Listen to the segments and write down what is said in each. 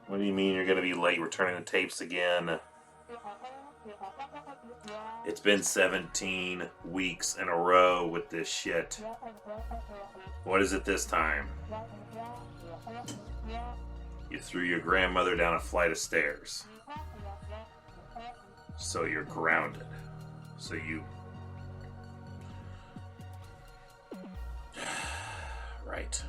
What do you mean you're going to be late returning the tapes again? It's been 17 weeks in a row with this shit. What is it this time? You threw your grandmother down a flight of stairs. So you're grounded. So you... Right.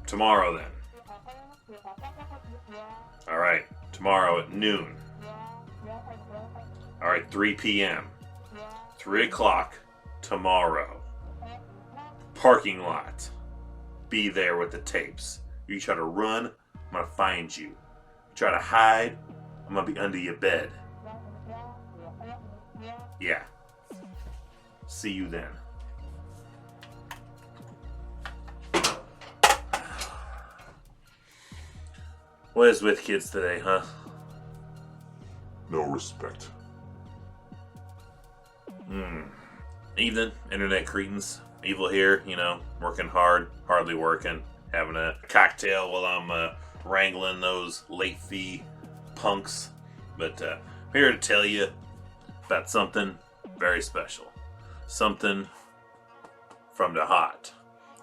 Tomorrow then. Alright, tomorrow at noon. Alright, 3 p.m. 3 o'clock tomorrow. Parking lot. Be there with the tapes. You try to run, I'm gonna find you. You try to hide, I'm gonna be under your bed. Yeah. See you then. What is with kids today, huh? No respect. Evening, internet cretins. Evil here, working hard, hardly working, having a cocktail while I'm wrangling those late fee punks. But I'm here to tell you about something very special. Something from the hot.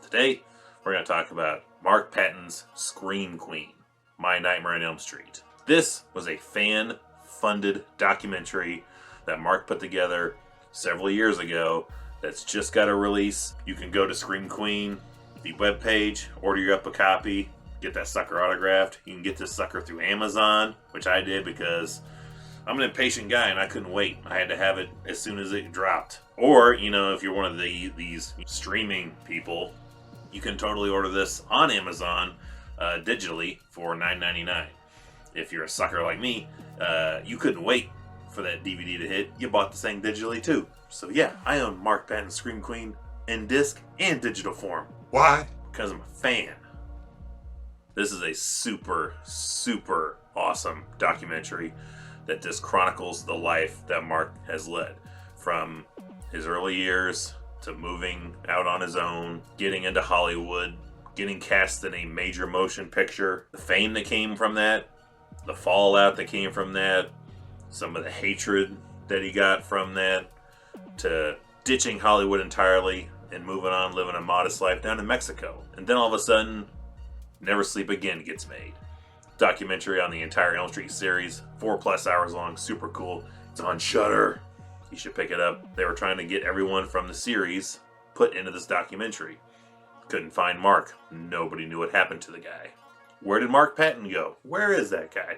Today, we're going to talk about Mark Patton's Scream Queen, My Nightmare on Elm Street. This was a fan-funded documentary that Mark put together several years ago that's just got a release. You can go to Scream Queen, the webpage, order you up a copy, get that sucker autographed. You can get this sucker through Amazon, which I did because I'm an impatient guy and I couldn't wait. I had to have it as soon as it dropped. Or, if you're one of these streaming people, you can totally order this on Amazon digitally for $9.99. If you're a sucker like me, you couldn't wait for that DVD to hit. You bought the thing digitally too. So yeah, I own Mark Patton's Scream Queen in disc and digital form. Why? Because I'm a fan. This is a super, super awesome documentary that just chronicles the life that Mark has led. From his early years to moving out on his own, getting into Hollywood, getting cast in a major motion picture, the fame that came from that, the fallout that came from that, some of the hatred that he got from that, to ditching Hollywood entirely and moving on, living a modest life down in Mexico. And then all of a sudden, Never Sleep Again gets made. Documentary on the entire Elm Street series, 4+ hours long, super cool. It's on Shudder. You should pick it up. They were trying to get everyone from the series put into this documentary. Couldn't find Mark. Nobody knew what happened to the guy. Where did Mark Patton go? Where is that guy?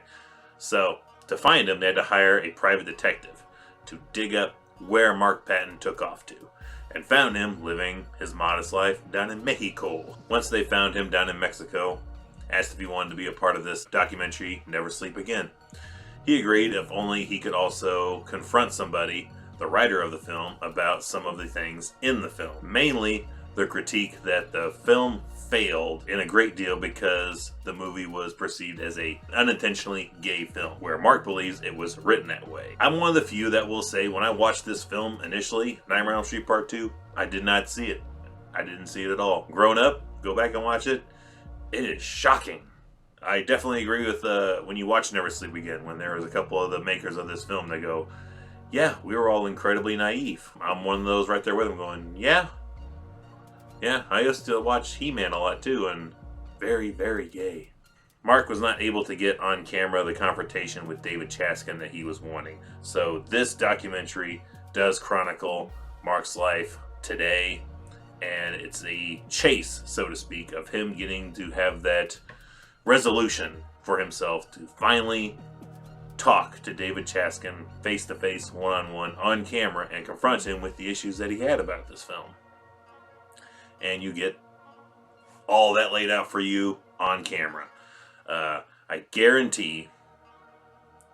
So, to find him, they had to hire a private detective to dig up where Mark Patton took off to, and found him living his modest life down in Mexico. Once they found him down in Mexico, asked if he wanted to be a part of this documentary, Never Sleep Again. He agreed if only he could also confront somebody, the writer of the film, about some of the things in the film. Mainly the critique that the film failed in a great deal because the movie was perceived as a unintentionally gay film, where Mark believes it was written that way. I'm one of the few that will say when I watched this film initially, Nightmare on Elm Street Part 2, I did not see it. I didn't see it at all. Grown up, go back and watch it. It is shocking. I definitely agree with when you watch Never Sleep Again, when there was a couple of the makers of this film that go, yeah, we were all incredibly naive. I'm one of those right there with them going, yeah, I used to watch He-Man a lot too, and very, very gay. Mark was not able to get on camera the confrontation with David Chaskin that he was wanting. So this documentary does chronicle Mark's life today, and it's a chase, so to speak, of him getting to have that resolution for himself to finally talk to David Chaskin face-to-face, one-on-one, on camera, and confront him with the issues that he had about this film. And you get all that laid out for you on camera. I guarantee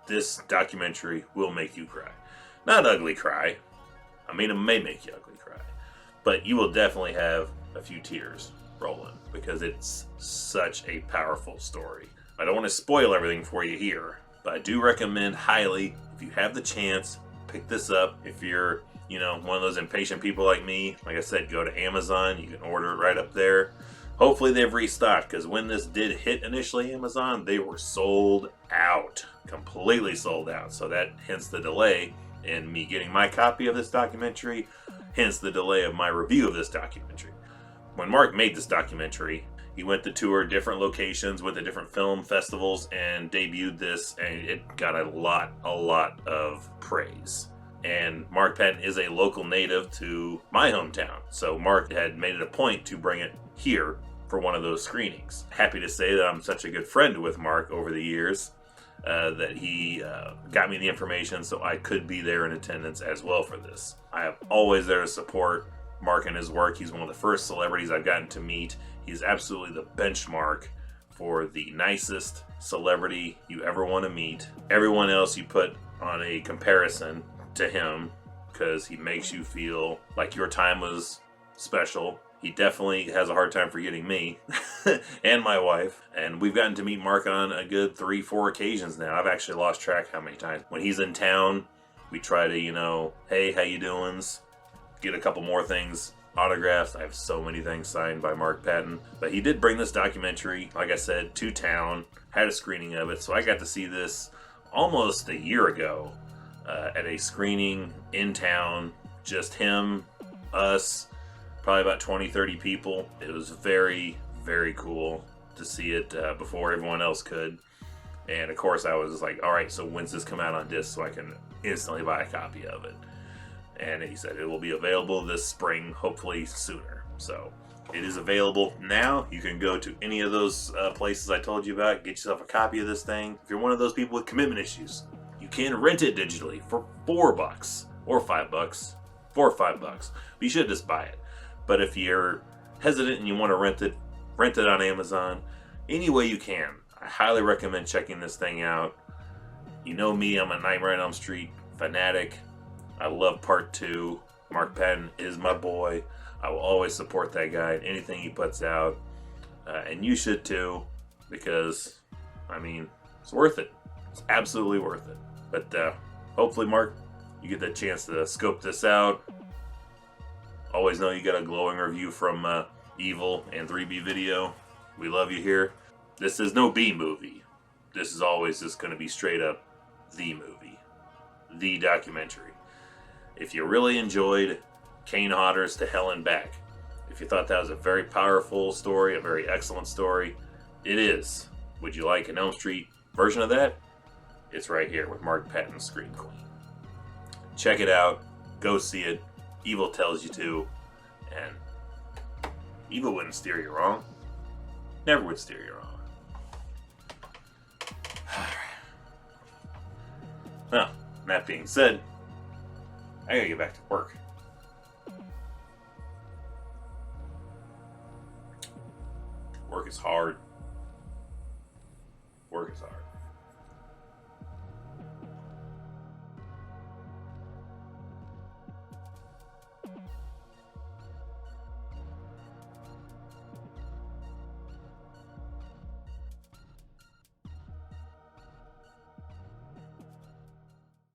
this documentary will make you cry. Not ugly cry. I mean, it may make you ugly cry. But you will definitely have a few tears rolling because it's such a powerful story. I don't want to spoil everything for you here, but I do recommend highly, if you have the chance, pick this up. If you're one of those impatient people like me, like I said, go to Amazon. You can order it right up there. Hopefully they've restocked, because when this did hit initially Amazon, they were sold out. Completely sold out. So that hence the delay in me getting my copy of this documentary, hence the delay of my review of this documentary. When Mark made this documentary, he went to tour different locations, went to different film festivals, and debuted this, and it got a lot of praise. And Mark Patton is a local native to my hometown, so Mark had made it a point to bring it here for one of those screenings. Happy to say that I'm such a good friend with Mark over the years that he got me the information so I could be there in attendance as well for this. I am always there to support Mark and his work. He's one of the first celebrities I've gotten to meet. He's absolutely the benchmark for the nicest celebrity you ever want to meet. Everyone else you put on a comparison to him, because he makes you feel like your time was special. He definitely has a hard time forgetting me and my wife. And we've gotten to meet Mark on a good 3-4 occasions now. I've actually lost track how many times. When he's in town, we try to, hey, how you doings? Get a couple more things autographs. I have so many things signed by Mark Patton. But he did bring this documentary, like I said, to town, had a screening of it. So I got to see this almost a year ago at a screening in town. Just him, us, probably about 20-30 people. It was very, very cool to see it before everyone else could. And of course I was just like, all right, so when's this come out on disc so I can instantly buy a copy of it? And he said it will be available this spring, hopefully sooner. So it is available now. You can go to any of those places I told you about, get yourself a copy of this thing. If you're one of those people with commitment issues, you can rent it digitally for $4 or $5, $4 or $5. But you should just buy it. But if you're hesitant and you want to rent it on Amazon, any way you can. I highly recommend checking this thing out. You know me, I'm a Nightmare on Elm Street fanatic. I love part 2. Mark Patton is my boy. I will always support that guy in anything he puts out. And you should too, because, it's worth it. It's absolutely worth it. But hopefully, Mark, you get the chance to scope this out. Always know you got a glowing review from Evil and 3B Video. We love you here. This is no B movie. This is always just going to be straight up the movie. The documentary. If you really enjoyed Kane Hodder's To Hell and Back, if you thought that was a very powerful story, a very excellent story, it is. Would you like an Elm Street version of that? It's right here with Mark Patton's Scream Queen. Check it out. Go see it. Evil tells you to, and Evil wouldn't steer you wrong. Never would steer you wrong. Well, that being said, I gotta get back to work. Work is hard. Work is hard.